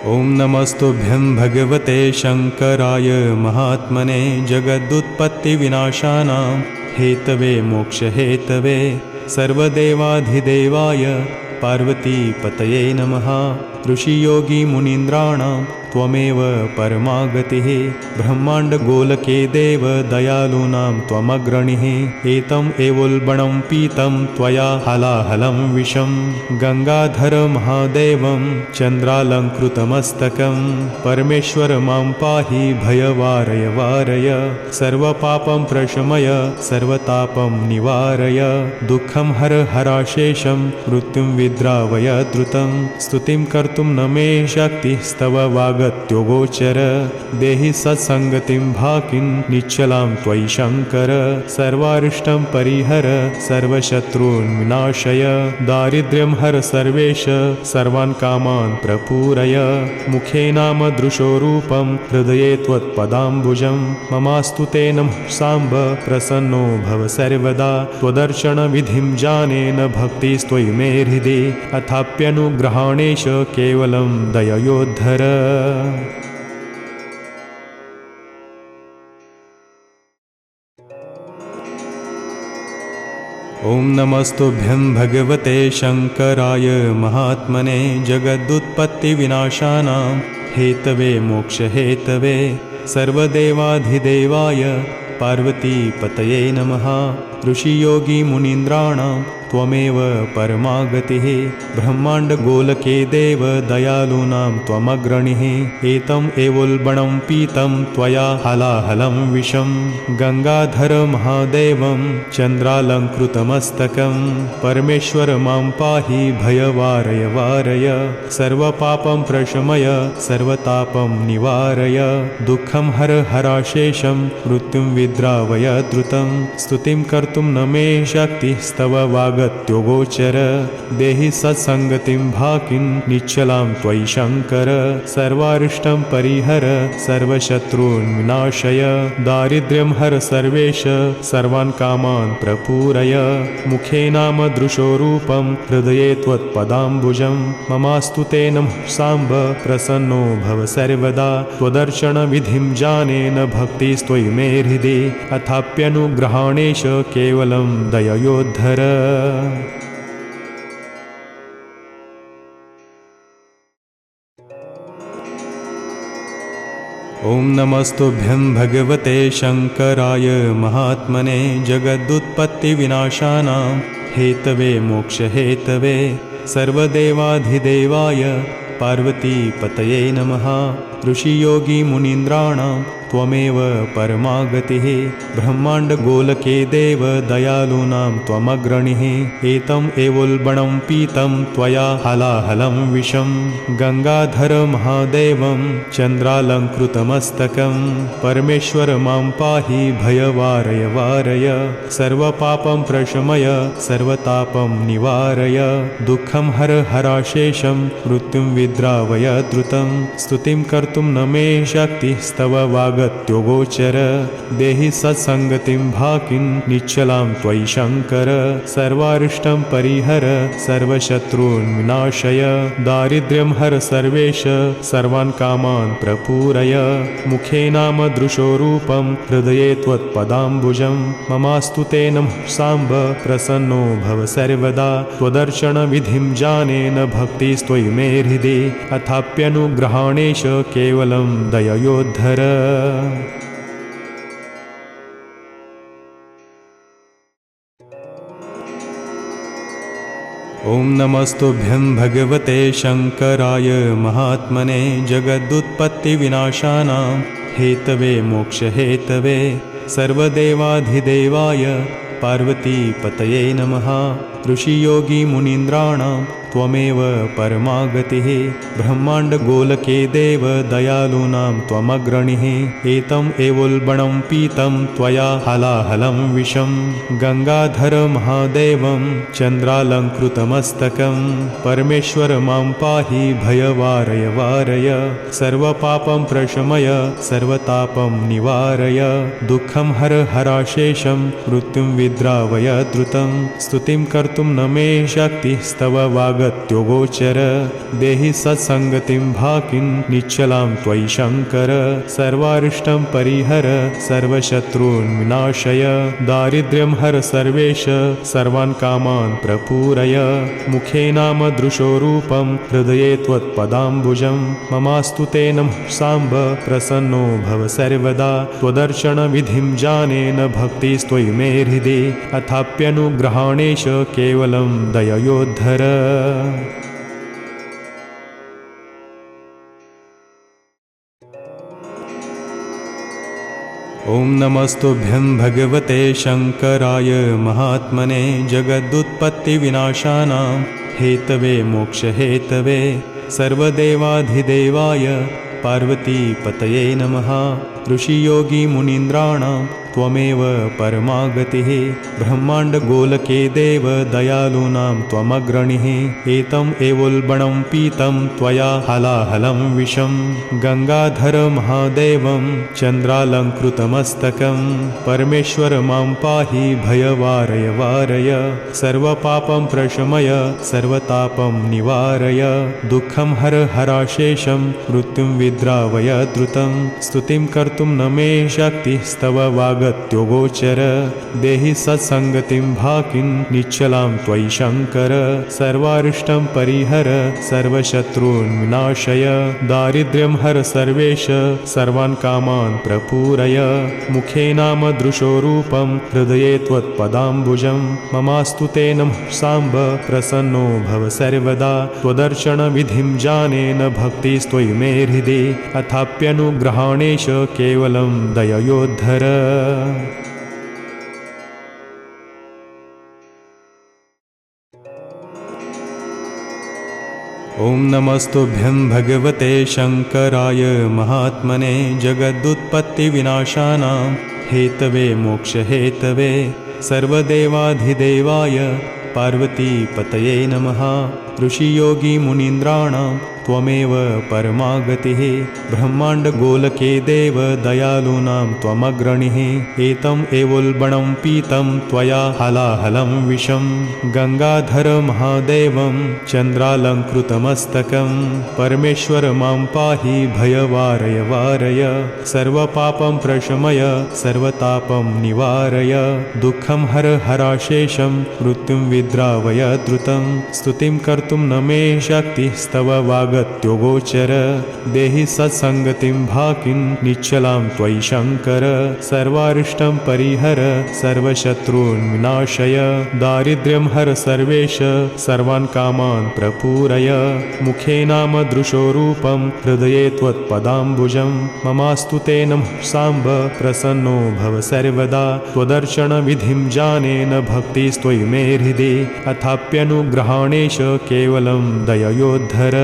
ॐ नमस्तुभ्यं भगवते शङ्कराय महात्मने जगदुत्पत्तिविनाशानां हेतवे मोक्षहेतवे सर्वदेवाधिदेवाय पार्वतीपतये नमः। ऋषियोगिमुनीन्द्राणां त्वमेव परमागतिः ब्रह्माण्डगोलके देव दयालूनां त्वमग्रणिः। एतम् एवोल्बणं पीतं त्वया हलाहलं विषं गङ्गाधर महादेवं चन्द्रालङ्कृतमस्तकं परमेश्वर मां पाहि भयवारय वारय सर्वपापं प्रशमय सर्वतापं निवारय दुःखं हर हराशेषं मृत्युं विद्रावय द्रुतं स्तुतिं कर्तुं न मे शक्तिस्तव वागत्योगोचर देहि सत्सङ्गतिं भाकिं निश्चलां त्वयि शङ्कर सर्वारिष्टं परिहर सर्वशत्रून् विनाशय दारिद्र्यं हर सर्वेश सर्वान् कामान् प्रपूरय मुखे नाम दृशो रूपं हृदये त्वत्पदाम्बुजं ममास्तु ते नमः साम्ब प्रसन्नो भव सर्वदा त्वदर्शनविधिं जानेन भक्तिस्त्वयि मे हृदि अथाप्यनुग्रहाणेश केवलं दययोद्धर। ॐ नमस्तुभ्यं भगवते शङ्कराय महात्मने जगदुत्पत्तिविनाशानां हेतवे मोक्षहेतवे सर्वदेवाधिदेवाय पार्वतीपतये नमः। ऋषियोगिमुनीन्द्राणां त्वमेव परमागतिः ब्रह्माण्डगोलके देव दयालूनां त्वमग्रणिः। एतम् एवोल्बणं पीतं त्वया हलाहलं विषं गङ्गाधर महादेवं चन्द्रालङ्कृतमस्तकं परमेश्वर मां पाहि भयवारय वारय सर्वपापं प्रशमय सर्वतापं निवारय दुःखं हर हराशेषं मृत्युं विद्रावय द्रुतं स्तुतिं कर्तुं न मे शक्तिस्तव वागत्योगोचर देहि सत्सङ्गतिं भाकिं निश्चलां त्वयि शङ्कर सर्वारिष्टं परिहर सर्वशत्रून् विनाशय दारिद्र्यं हर सर्वेश सर्वान् कामान् प्रपूरय मुखे नाम दृशो रूपं हृदये त्वत्पदाम्बुजं ममास्तु ते नमः साम्ब प्रसन्नो भव सर्वदा त्वदर्शनविधिं जानेन भक्तिस्त्वयि मे हृदि अथाप्यनुग्रहाणेश केवलं दययोद्धर। ॐ नमस्तुभ्यं भगवते शङ्कराय महात्मने जगदुत्पत्तिविनाशानां हेतवे मोक्षहेतवे सर्वदेवाधिदेवाय पार्वतीपतये नमः। ऋषियोगिमुनीन्द्राणां त्वमेव परमागतिः ब्रह्माण्डगोलके देव दयालूनां त्वमग्रणिः। एतम् एवोल्बणं पीतं त्वया हलाहलं विषं गङ्गाधर महादेवं चन्द्रालङ्कृतमस्तकं परमेश्वर मां पाहि भयवारय वारय सर्वपापं प्रशमय सर्वतापं निवारय दुःखं हर हराशेषं मृत्युं विद्रावय द्रुतं स्तुतिं कर्तुं न मे शक्तिस्तव वागत्योगोचर देहि सत्सङ्गतिं भाकिं निश्चलां त्वयि शङ्कर सर्वारिष्टं परिहर सर्वशत्रून् विनाशय दारिद्र्यं हर सर्वेश सर्वान् कामान् प्रपूरय मुखे नाम दृशो रूपं हृदये त्वत्पदाम्बुजं ममास्तु ते नमः साम्ब प्रसन्नो भव सर्वदा त्वदर्शनविधिं जानेन भक्तिस्त्वयि मे हृदि अथाप्यनुग्रहाणेश केवलं दययोद्धर। ॐ नमस्तुभ्यं भगवते शङ्कराय महात्मने जगदुत्पत्तिविनाशानां हेतवे मोक्षहेतवे सर्वदेवाधिदेवाय पार्वतीपतये नमः। ऋषियोगिमुनीन्द्राणां त्वमेव परमागतिः ब्रह्माण्डगोलके देव दयालूनां त्वमग्रणिः। एतम् एवोल्बणं पीतं त्वया हलाहलं विषं गङ्गाधर महादेवं चन्द्रालङ्कृतमस्तकं परमेश्वर मां पाहि भयवारय वारय सर्वपापं प्रशमय सर्वतापं निवारय दुःखं हर हराशेषं मृत्युं विद्रावय द्रुतं स्तुतिं कर्तुं न मे शक्तिस्तव वाग वागत्यो गोचर देहि सत्संगतिं भाकिं निश्चलां त्वयि शङ्कर सर्वारिष्टं परिहर सर्वशत्रून् विनाशय दारिद्र्यं हर सर्वेश सर्वान् कामान् प्रपूरय मुखेनामदृशो रूपं हृदये त्वत्पदाम्बुजं ममास्तु ते नमः साम्ब प्रसन्नो भव सर्वदा त्वदर्शनविधिं जानेन भक्तिस्त्वयि मे हृदि अथाप्यनुग्रहाणेश केवलं दययोद्धर ॐ नमस्तुभ्यं भगवते शङ्कराय महात्मने जगदुत्पत्तिविनाशानां हेतवे मोक्षहेतवे सर्वदेवाधिदेवाय पार्वतीपतये नमः ऋषियोगी मुनीन्द्राणां त्वमेव परमागतिः ब्रह्माण्डगोलके देव दयालूनां त्वमग्रणिः एतम् एवोल्बणं पीतं त्वया हलाहलं विषं गङ्गाधर महादेवं चन्द्रालङ्कृतमस्तकं परमेश्वर मां पाहि भयवारय वारय सर्वपापं प्रशमय सर्वतापं निवारय दुःखं हर हराशेषं मृत्युं विद्रावय द्रुतं स्तुतिं कर्तुं न मे शक्तिस्तव वागत्यो गोचर देहि सत्संगतिं भाकिं निश्चलां त्वयि शङ्कर सर्वारिष्टं परिहर सर्वशत्रून् विनाशय दारिद्र्यं हर सर्वेश सर्वान् कामान् प्रपूरय मुखेनामदृशो रूपं हृदये त्वत्पदाम्बुजं ममास्तु ते नमः साम्ब प्रसन्नो भव सर्वदा त्वदर्शनविधिं जानेन भक्तिस्त्वयि मे हृदि अथाप्यनुग्रहाणेश केवलं दययोद्धर ॐ नमस्तुभ्यं भगवते शङ्कराय महात्मने जगदुत्पत्तिविनाशानां हेतवे मोक्षहेतवे सर्वदेवाधिदेवाय पार्वतीपतये नमः ऋषियोगी मुनीन्द्राणां त्वमेव परमागतिः ब्रह्माण्डगोलके देव दयालूनां त्वमग्रणिः एतम् एवोल्बणं पीतं त्वया हलाहलं विषं गङ्गाधर महादेवं चन्द्रालङ्कृतमस्तकं परमेश्वर मां पाहि भयवारय वारय सर्वपापं प्रशमय सर्वतापं निवारय दुःखं हर हराशेषं मृत्युं विद्रावय द्रुतं स्तुतिं कर्तुं न मे शक्तिस्तव वागत्यो गोचर देहि सत्संगतिं भाकिं निश्चलां त्वयि शङ्कर सर्वारिष्टं परिहर सर्वशत्रून् विनाशय दारिद्र्यं हर सर्वेश सर्वान् कामान् प्रपूरय मुखेनामदृशो रूपं हृदये त्वत्पदाम्बुजं ममास्तु ते नमः साम्ब प्रसन्नो भव सर्वदा त्वदर्शनविधिं जानेन भक्तिस्त्वयि मे हृदि अथाप्यनुग्रहाणेश केवलं दययोद्धर